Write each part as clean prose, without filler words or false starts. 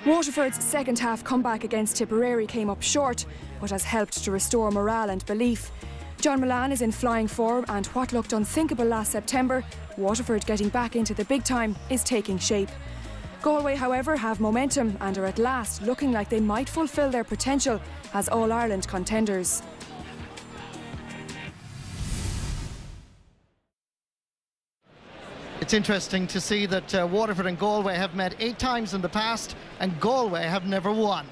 Waterford's second half comeback against Tipperary came up short, but has helped to restore morale and belief. John Mullane is in flying form, and what looked unthinkable last September, Waterford getting back into the big time, is taking shape. Galway, however, have momentum and are at last looking like they might fulfil their potential as All-Ireland contenders. It's interesting to see that Waterford and Galway have met 8 times in the past, and Galway have never won.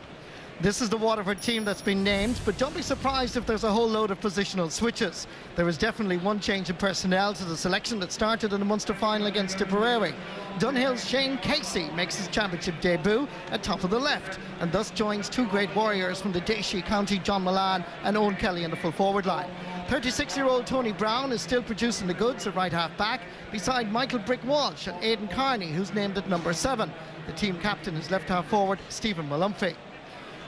This is the Waterford team that's been named, but don't be surprised if there's a whole load of positional switches. There is definitely one change in personnel to the selection that started in the Munster final against Tipperary. Dunhill's Shane Casey makes his championship debut at top of the left, and thus joins 2 great warriors from the Déisi County, John Mullane and Owen Kelly in the full forward line. 36-year-old Tony Brown is still producing the goods at right half back, beside Michael Brick Walsh and Aidan Carney, who's named at number 7. The team captain is left half forward Stephen Malumphey.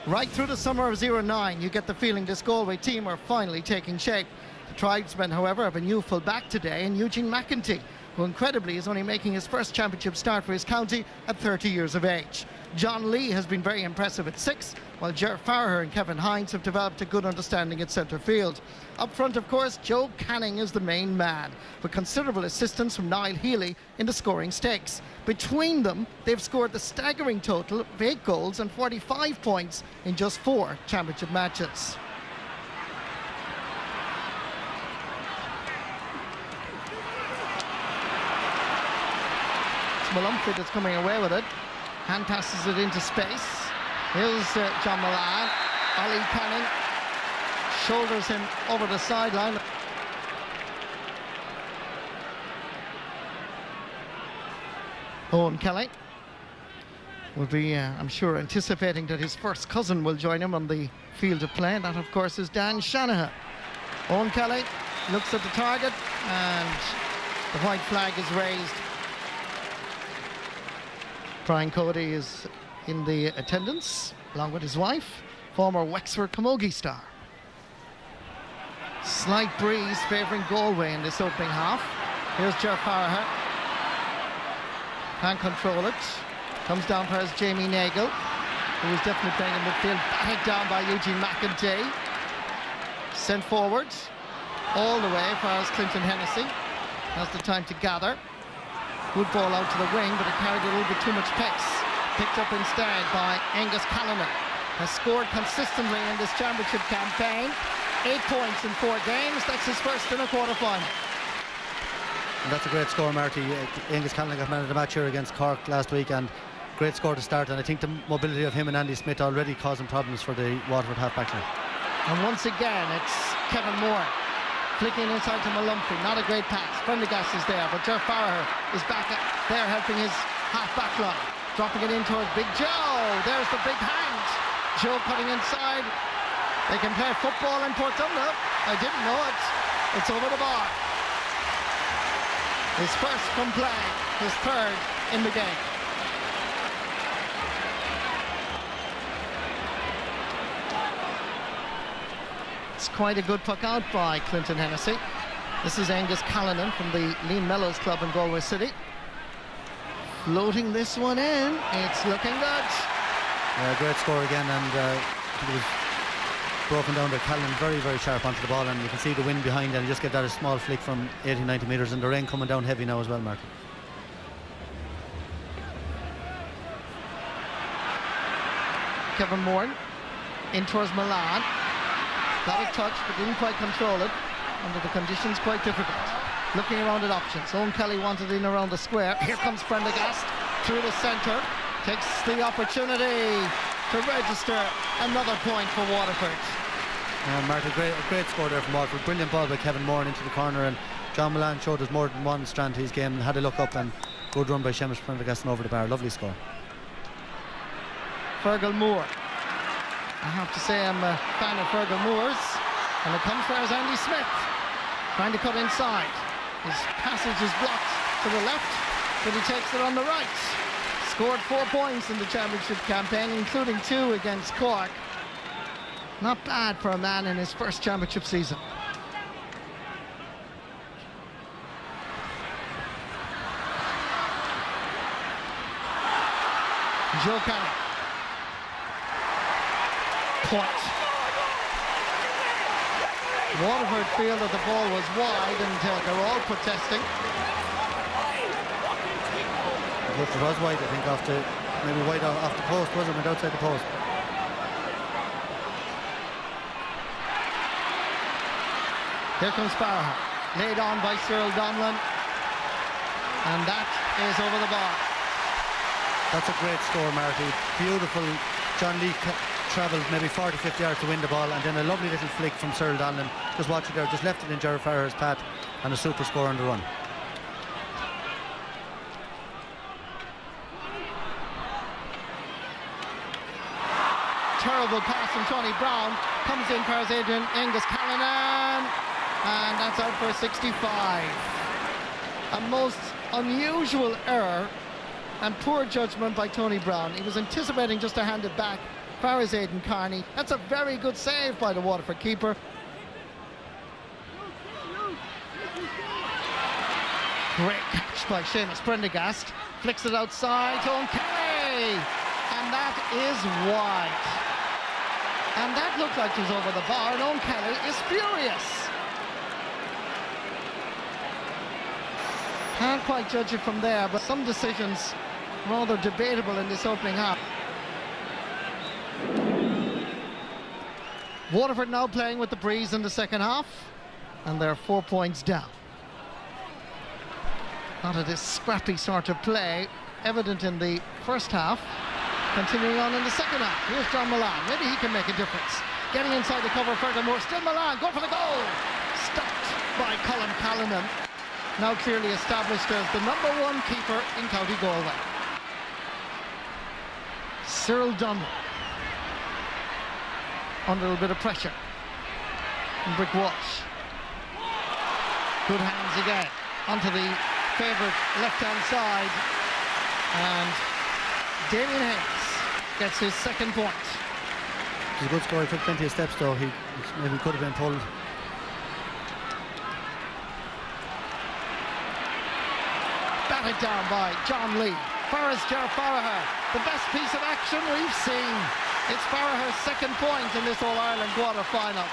Right through the summer of '09, you get the feeling this Galway team are finally taking shape. The tribesmen, however, have a new full back today in Eugene McEntee, who incredibly is only making his first championship start for his county at 30 years of age. John Lee has been very impressive at 6, while Ger Farrer and Kevin Hines have developed a good understanding at centre field. Up front, of course, Joe Canning is the main man, with considerable assistance from Niall Healy in the scoring stakes. Between them, they've scored the staggering total of 8 goals and 45 points in just 4 championship matches. It's Malumphey that's coming away with it. Hand passes it into space. Here's John Mullane. Ollie Canning shoulders him over the sideline. Owen Kelly will be, I'm sure, anticipating that his first cousin will join him on the field of play. And that, of course, is Dan Shanahan. Owen Kelly looks at the target, and the white flag is raised. Brian Cody is in the attendance, along with his wife, former Wexford Camogie star. Slight breeze favouring Galway in this opening half. Here's Ger Farrer. Can't control it. Comes down for his Jamie Nagle, who is definitely playing in midfield. Batted down by Eugene McEntee. Sent forward all the way as far as Clinton Hennessy. Has the time to gather. Good ball out to the wing, but it carried a little bit too much pace. Picked up instead by Angus Callanan. Has scored consistently in this championship campaign. 8 points in 4 games. That's his first in a quarter-final. And that's a great score, Marty. Angus Callanan got man of the match here against Cork last week, and great score to start. And I think the mobility of him and Andy Smith already causing problems for the Waterford half-back line. And once again, it's Kevin Moore flicking inside to Malumphey. Not a great pass. Prendergast is there, but Ger Farrer is back there helping his half-back line. Dropping it in towards Big Joe. There's the big hand. Joe cutting inside. They can play football in Portumna. I didn't know it. It's over the bar. His first from play, his 3rd in the game. It's quite a good puck out by Clinton Hennessy. This is Angus Callanan from the Lean Mellows Club in Galway City. Floating this one in. It's looking good. Great score again, and it was broken down to Callanan, very, very sharp onto the ball, and you can see the wind behind, and you just get that a small flick from 80-90 metres, and the rain coming down heavy now as well, Mark. Kevin Moore in towards Mullane. Got a touch, but didn't quite control it. Under the conditions, quite difficult. Looking around at options. Owen Kelly wanted in around the square. Here comes Prendergast through the centre. Takes the opportunity to register another point for Waterford. Martin, a great score there from Waterford. Brilliant ball by Kevin Moore into the corner, and John Mullane showed us more than one strand to his game and had a look up, and good run by Seamus Prendergast and over the bar. Lovely score. Fergal Moore. I have to say I'm a fan of Fergal Moore's, and it comes for us Andy Smith trying to cut inside. His passage is blocked to the left, but he takes it on the right. Scored 4 points in the championship campaign, including 2 against Cork. Not bad for a man in his first championship season. Joe Canning Point. Waterford feel that the ball was wide and they're all protesting. If it was wide, I think maybe wide off the post, wasn't it? Went outside the post. Here comes Farah, laid on by Cyril Donlan, and that is over the bar. That's a great score, Marty. Beautiful. John Lee travelled maybe 40-50 yards to win the ball, and then a lovely little flick from Cyril Donlan. Just watch it there, just left it in Gerard Farrer's path, and a super score on the run. Terrible pass from Tony Brown. Comes in past Adrian Angus Callanan, and that's out for a 65. A most unusual error and poor judgment by Tony Brown. He was anticipating just to hand it back. Farah's Aidan Carney. That's a very good save by the Waterford keeper. Great catch by Seamus Prendergast. Flicks it outside to Owen Kelly, and that is wide. And that looked like it was over the bar, and Owen Kelly is furious. Can't quite judge it from there, but some decisions rather debatable in this opening half. Waterford now playing with the breeze in the second half, and they're 4 points down. Out of this scrappy sort of play, evident in the first half, continuing on in the second half. Here's John Milan. Maybe he can make a difference. Getting inside the cover, Fergal Moore. Still Milan, go for the goal. Stopped by Colin Callanan. Now clearly established as the #1 keeper in County Galway. Cyril Donlan under a little bit of pressure from Brick Walsh. Good hands again onto the favourite left-hand side, and Damien Hayes gets his second point. It was a good score. He took plenty of steps though. He maybe could have been pulled. Batted down by John Lee. Farah's Ger Farah, the best piece of action we've seen. It's Farah's second point in this All-Ireland quarter-final.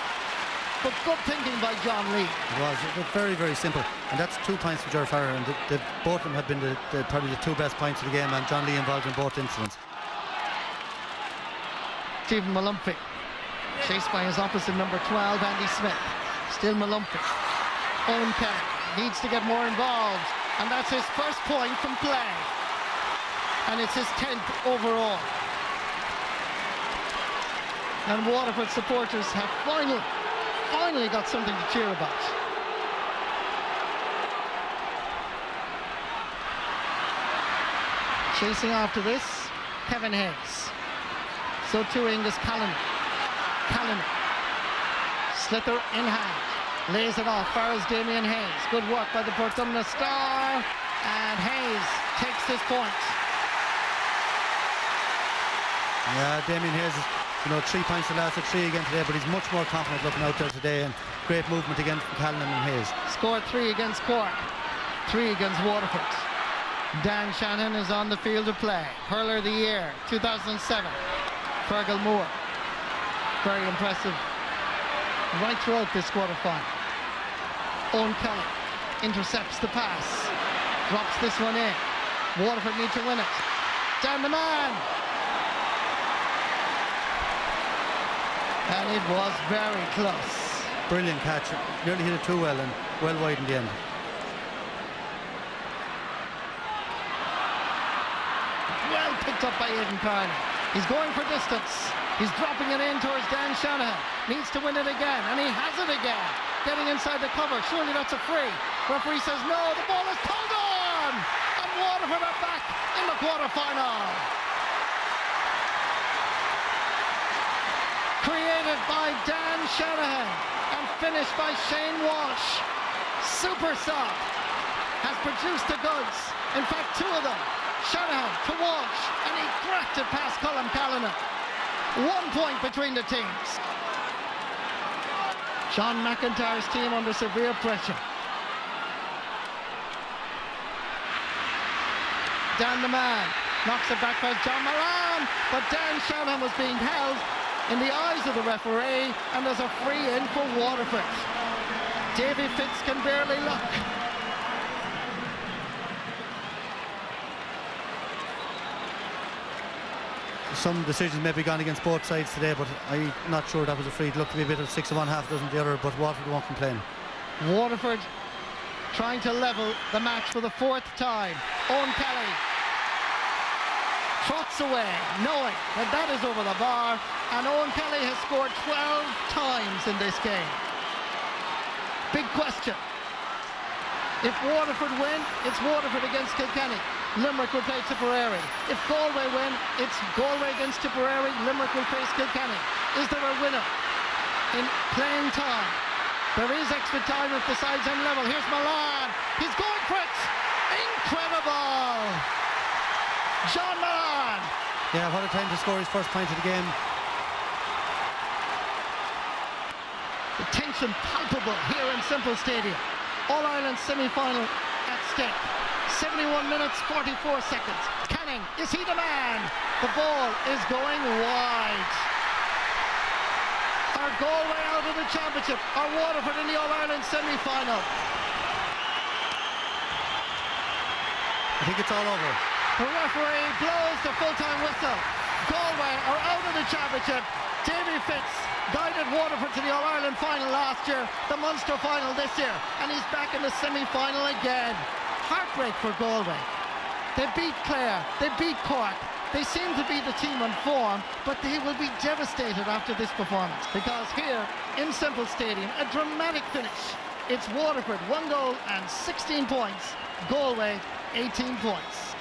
But good thinking by John Lee. It was very, very simple. And that's 2 points for Gerard Farrer, and both of them have been probably the 2 best points of the game, and John Lee involved in both incidents. Stephen Malumphey, chased by his opposite number 12, Andy Smith. Still Malumphey. Owen Kelly needs to get more involved, and that's his first point from play. And it's his 10th overall. And Waterford supporters have finally got something to cheer about. Chasing after this, Kevin Hayes. So too Angus Callanan. Slither in hand. Lays it off. Farrell's Damien Hayes. Good work by the Portumna star. And Hayes takes his point. Yeah, Damien Hayes, 3 points the last 3 again today, but he's much more confident looking out there today, and great movement again from Callanan and Hayes. Scored 3 against Cork, 3 against Waterford. Dan Shannon is on the field of play. Hurler of the Year, 2007. Fergal Moore. Very impressive right throughout this quarter-final. Owen Kelly intercepts the pass. Drops this one in. Waterford need to win it. Down the man. And it was very close. Brilliant catch. Nearly hit it too well, and well wide in the end. Well picked up by Aidan Carney. He's going for distance. He's dropping it in towards Dan Shanahan. Needs to win it again, and he has it again. Getting inside the cover. Surely that's a free. Referee says no. The ball is pulled on, and Waterford are back in the quarter-final. Created by Dan Shanahan and finished by Shane Walsh. Super Sub has produced the goods. In fact, 2 of them. Shanahan to Walsh, and he cracked it past Colin Callanan. 1 point between the teams. John McIntyre's team under severe pressure. Dan the man knocks it back past John Moran, but Dan Shanahan was being held in the eyes of the referee, and there's a free in for Waterford. Davy Fitz can barely look. Some decisions may be gone against both sides today, but I'm not sure that was a free. It looked to be a bit of 6 of one, half dozen the other, but Waterford won't complain. Waterford trying to level the match for the 4th time. Owen Kelly trots away, knowing that is over the bar, and Owen Kelly has scored 12 times in this game. Big question. If Waterford win, it's Waterford against Kilkenny. Limerick will play Tipperary. If Galway win, it's Galway against Tipperary. Limerick will face Kilkenny. Is there a winner in playing time? There is extra time if the sides end level. Here's Milan. He's going for it. Incredible. John Milan. Yeah, what a time to score his first point of the game. The tension palpable here in Semple Stadium. All-Ireland semi-final at stake. 71 minutes, 44 seconds. Canning, is he the man? The ball is going wide. Are Galway out of the championship? Are Waterford in the All-Ireland semi-final? I think it's all over. The referee blows the full-time whistle. Galway are out of the championship. Davy Fitz guided Waterford to the All-Ireland final last year, the Munster final this year, and he's back in the semi-final again. Heartbreak for Galway. They beat Clare, they beat Cork. They seem to be the team on form, but they will be devastated after this performance, because here in Semple Stadium, a dramatic finish. It's Waterford 1 goal and 16 points. Galway 18 points.